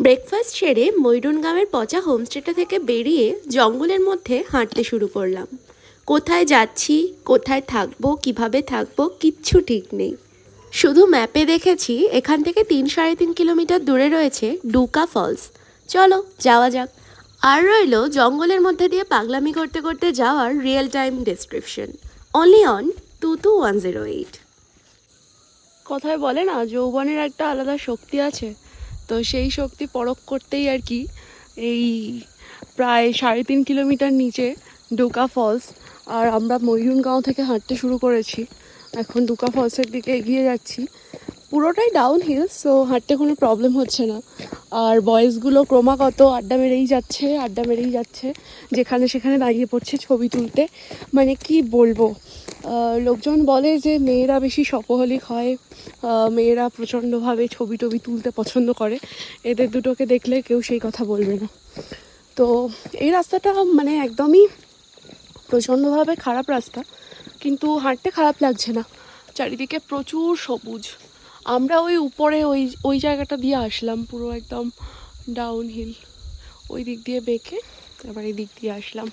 Breakfast সেরে ময়ূরনগাঁওয়ের পচা হোমস্টেটা থেকে বেরিয়ে জঙ্গলের মধ্যে হাঁটতে শুরু করলাম। কোথায় যাচ্ছি, কোথায় থাকবো, কিভাবে থাকবো কিচ্ছু ঠিক নেই। শুধু ম্যাপে দেখেছি এখান থেকে 3-3.5 কিলোমিটার দূরে রয়েছে ডুকা ফলস। চলো যাওয়া যাক। আর রইল জঙ্গলের মধ্যে দিয়ে পাগলামি করতে করতে যাওয়ার real time description. Only on 22108। কথায় বলে না, যৌবনের একটা আলাদা শক্তি আছে, তো সেই শক্তি পরখ করতেই আর কি এই প্রায় 3.5 কিলোমিটার নিচে ডুকা ফলস। আর আমরা ময়ূরনগাঁও থেকে হাঁটতে শুরু করেছি, এখন ডুকা ফলসের দিকে এগিয়ে যাচ্ছি। পুরোটাই ডাউন হিল, সো হাঁটতে কোনো প্রবলেম হচ্ছে না। আর বয়েজগুলো ক্রমাগত আড্ডা মেরেই যাচ্ছে, যেখানে সেখানে দাঁড়িয়ে পড়ছে ছবি তুলতে। মানে কি বলবো, লোকজন বলে যে মেয়েরা বেশি শপোহলিক হয়, মেয়েরা প্রচণ্ডভাবে ছবি টবি তুলতে পছন্দ করে। এদের দুটোকে দেখলে কেউ সেই কথা বলবে না। তো এই রাস্তাটা মানে একদমই প্রচণ্ডভাবে খারাপ রাস্তা, কিন্তু হাঁটতে খারাপ লাগছে না। চারিদিকে প্রচুর সবুজ। আমরা ওই উপরে ওই জায়গাটা দিয়ে আসলাম, পুরো একদম ডাউন হিল, ওই দিক দিয়ে বেঁকে আবার এই দিক দিয়ে আসলাম।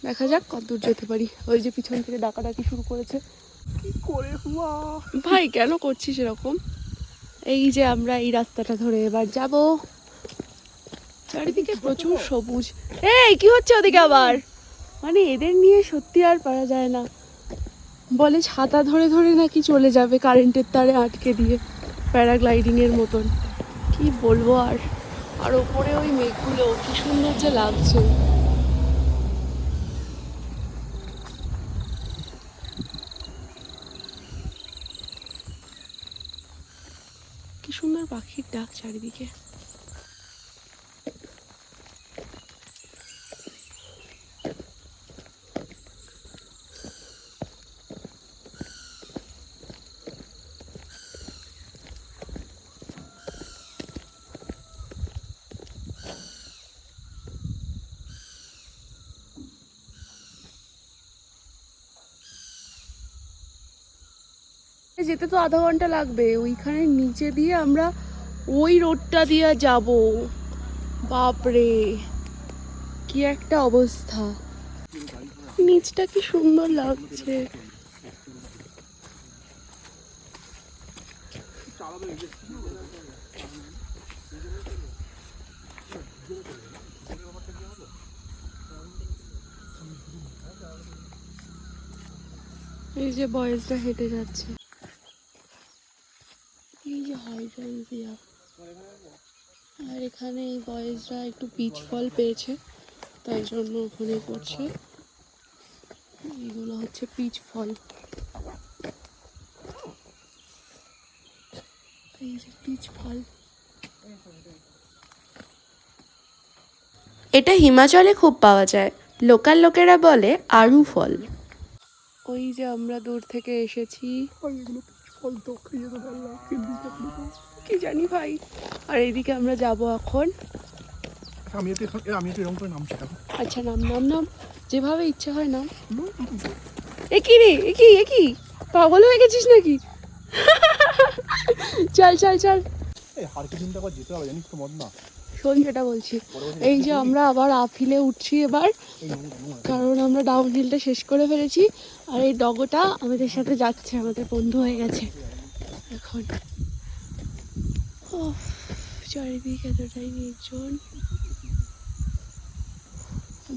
দেখা যাক কত দূর যেতে পারি। ওই যে পিছন থেকে ডাকাডাকি শুরু করেছে। কি করে ভাই, কেন করছিস এরকম? এই যে আমরা এই রাস্তাটা ধরে এবার যাব। চারিদিকে প্রচুর সবুজ। এই কি হচ্ছে ওদিকে আবার? মানে এদের নিয়ে সত্যি আর পারা যায় না। বলে ছাতা ধরে ধরে নাকি চলে যাবে কারেন্টের তারে আটকে দিয়ে, প্যারাগ্লাইডিংয়ের মতন। কি বলবো আর। আর ওপরে ওই মেঘগুলো কি সুন্দর যে লাগছে। কি সুন্দর পাখির ডাক চারিদিকে। যেতে তো আধা ঘন্টা লাগবে। ওইখানে নিচে দিয়ে আমরা ওই রোডটা দিয়ে যাব। বাপরে, কি একটা অবস্থা। নিচটা কি সুন্দর লাগছে। এই যে বয়েজরা হেঁটে যাচ্ছে, এই যে হাইড্রেনজিয়া। আর এখানে এই বয়েজরা একটু পিচ ফল পেয়েছে, তাই জন্য ওখানে করছে। এগুলো হচ্ছে পিচ ফল। এই যে পিচ ফল। এটা হিমাচলে খুব পাওয়া যায়, লোকাল লোকেরা বলে আড়ু ফল। ওই যে আমরা দূর থেকে এসেছি, কি জানি ভাই। আর এইদিকে আমরা যাব এখন। আচ্ছা, নাম যেভাবে ইচ্ছা হয় নাম। একই রে, একই পাগল হয়ে গেছিস নাকি? চল চল চল। শোন যেটা বলছি, এই যে আমরা আবার আপ হিলে উঠছি এবার, কারণ আমরা ডাউন হিলটা শেষ করে ফেলেছি। আর এই ডগোটা আমাদের সাথে যাচ্ছে, আমাদের বন্ধু হয়ে গেছে এখন। চারিদিকে এতটাই নির্জন।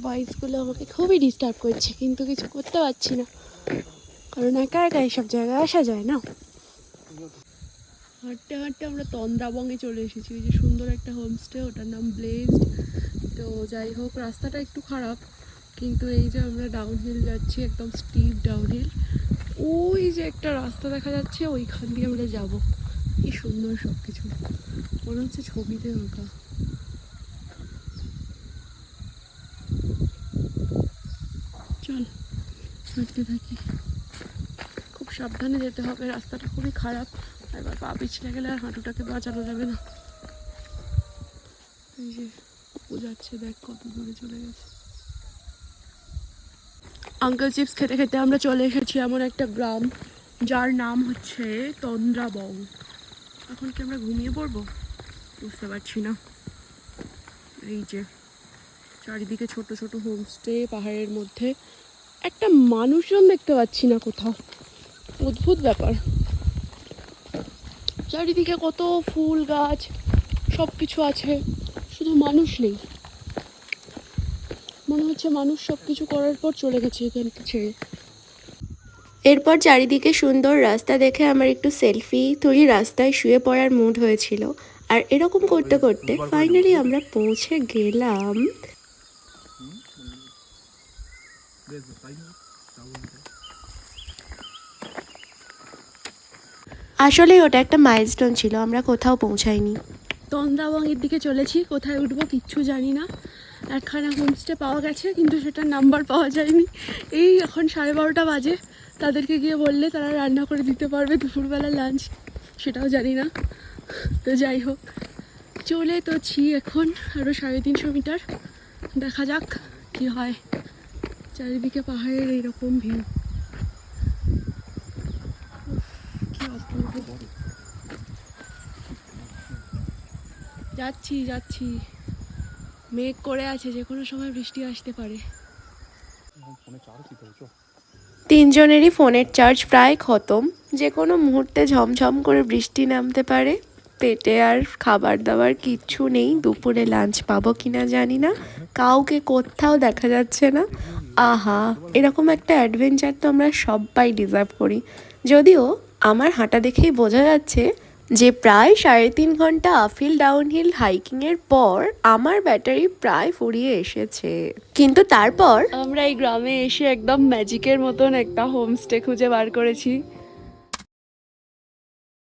বয়েজগুলো আমাকে খুবই ডিস্টার্ব করছে, কিন্তু কিছু করতে পারছি না, কারণ একা একা এইসব জায়গায় আসা যায় না। হাঁটতে হাঁটতে আমরা তন্দ্রাবঙ্গে চলে এসেছি। ওই যে সুন্দর একটা হোমস্টে, ওটার নাম ব্লেজড। তো যাই হোক, রাস্তাটা একটু খারাপ, কিন্তু এই যে আমরা ডাউন হিল যাচ্ছি, একদম স্টিপ ডাউন হিল। ওই যে একটা রাস্তা দেখা যাচ্ছে, ওইখান দিয়ে আমরা যাব। কি সুন্দর সব কিছু, মনে হচ্ছে ছবিতে আঁকা। চল হাঁটতে থাকি। খুব সাবধানে যেতে হবে, রাস্তাটা খুবই খারাপ। এবার পা পিছলে গেলে আর হাঁটুটাকে বাঁচানো যাবে না। এই যে বোঝাচ্ছে, দেখ কত দূরে চলে গেছে। আঙ্কেল চিপস খেতে খেতে আমরা চলে এসেছি এমন একটা গ্রাম যার নাম হচ্ছে তন্দ্রাবং। এখন কি আমরা ঘুমিয়ে পড়বো? বুঝতে পারছি না। এই যে চারিদিকে ছোট ছোট হোমস্টে পাহাড়ের মধ্যে, একটা মানুষজন দেখতে পাচ্ছি না কোথাও, অদ্ভুত ব্যাপার। চারিদিকে কত ফুল গাছ সব কিছু আছে, শুধু মানুষ নেই। মনে হচ্ছে মানুষ সব কিছু করার পর চলে গেছে এখানটা ছেড়ে। এরপর চারিদিকে সুন্দর রাস্তা দেখে আমার একটু সেলফি তুলি, রাস্তায় শুয়ে পড়ার মুড হয়েছিল। আর এরকম করতে করতে ফাইনালি আমরা পৌঁছে গেলাম আসলে ওটা একটা মাইলস্টোন ছিল, আমরা কোথাও পৌঁছাইনি। তন্দ্রাবঙ্গের দিকে চলেছি, কোথায় উঠবো কিচ্ছু জানি না। একখানা হোমস্টে পাওয়া গেছে কিন্তু সেটার নাম্বার পাওয়া যায়নি। এই এখন 12:30 বাজে, তাদেরকে গিয়ে বললে তারা রান্না করে দিতে পারবে দুপুরবেলা লাঞ্চ, সেটাও জানি না। তো যাই হোক, চলে তো ছি এখন আরও 350 মিটার, দেখা যাক কি হয়। চারিদিকে পাহাড়ের এইরকম ভিউ, কি অপূর্ব। যাচ্ছি যাচ্ছি, মেঘ করে আছে, যে কোনো সময় বৃষ্টি আসতে পারে। তিনজনেরই ফোনের চার্জ প্রায় খতম, যে কোনো মুহূর্তে ঝমঝম করে বৃষ্টি নামতে পারে। পেটে আর খাবার দাবার কিচ্ছু নেই, দুপুরে লাঞ্চ পাবো কিনা জানি না, কাউকে কোথাও দেখা যাচ্ছে না। আহা, এরকম একটা অ্যাডভেঞ্চার তো আমরা সবাই ডিজার্ভ করি। যদিও আমার হাঁটা দেখেই বোঝা যাচ্ছে যে প্রায় 3.5 ঘন্টা আপহিল ডাউনহিল হাইকিংয়ের পর আমার ব্যাটারি প্রায় ফুরিয়ে এসেছে। কিন্তু তারপর আমরা এই গ্রামে এসে একদম ম্যাজিকের মতন একটা হোমস্টে খুঁজে বার করেছি।